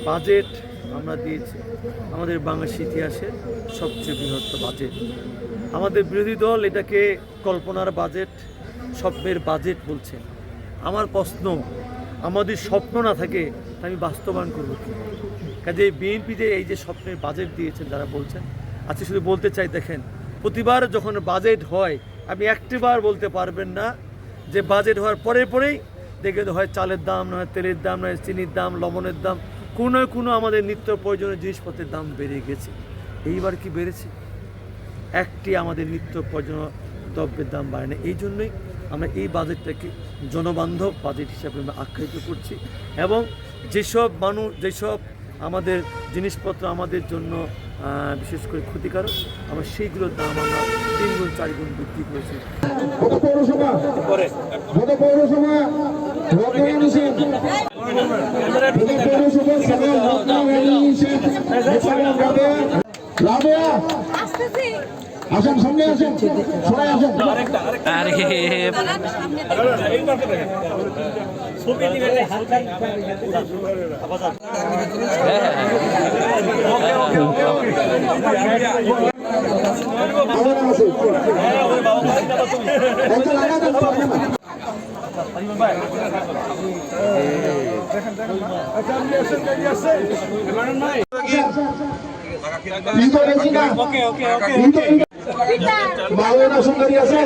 Budget আমরা দিয়েছি আমাদের বাংলাদেশ ইতিহাসে সবচেয়ে বৃহৎ বাজেট। আমাদের বিরোধী দল এটাকে কল্পনার বাজেট, স্বপ্নের বাজেট বলছে। আমার প্রশ্ন, আমাদের স্বপ্ন না থাকে আমি বাস্তবায়ন করবো কি? কাজে বিএনপি যে এই যে স্বপ্নের বাজেট দিয়েছেন যারা বলছেন, আজকে শুধু বলতে চাই, দেখেন প্রতিবার যখন বাজেট হয় আপনি একটিবার বলতে পারবেন না যে বাজেট হওয়ার পরেই দেখে হয় চালের দাম, নয় তেলের দাম, নয় চিনির দাম, লবণের দাম, কোনো আমাদের নিত্য প্রয়োজনীয় জিনিসপত্রের দাম বেড়ে গেছে। এইবার কি বেড়েছে? একটি আমাদের নিত্য প্রয়োজনীয় দ্রব্যের দাম বাড়ে না। এই জন্যই আমরা এই বাজেটটাকে জনবান্ধব বাজেট হিসাবে আমরা আখ্যায়িত করছি এবং যেসব আমাদের জিনিসপত্র আমাদের জন্য বিশেষ করে ক্ষতিকারক, আমরা সেইগুলোর দাম আমরা 3 গুণ 4 গুণ বৃদ্ধি করেছি। আসেন, সামনে আসেন, সবাই আসেন। বাবা সুন্দরী আছে,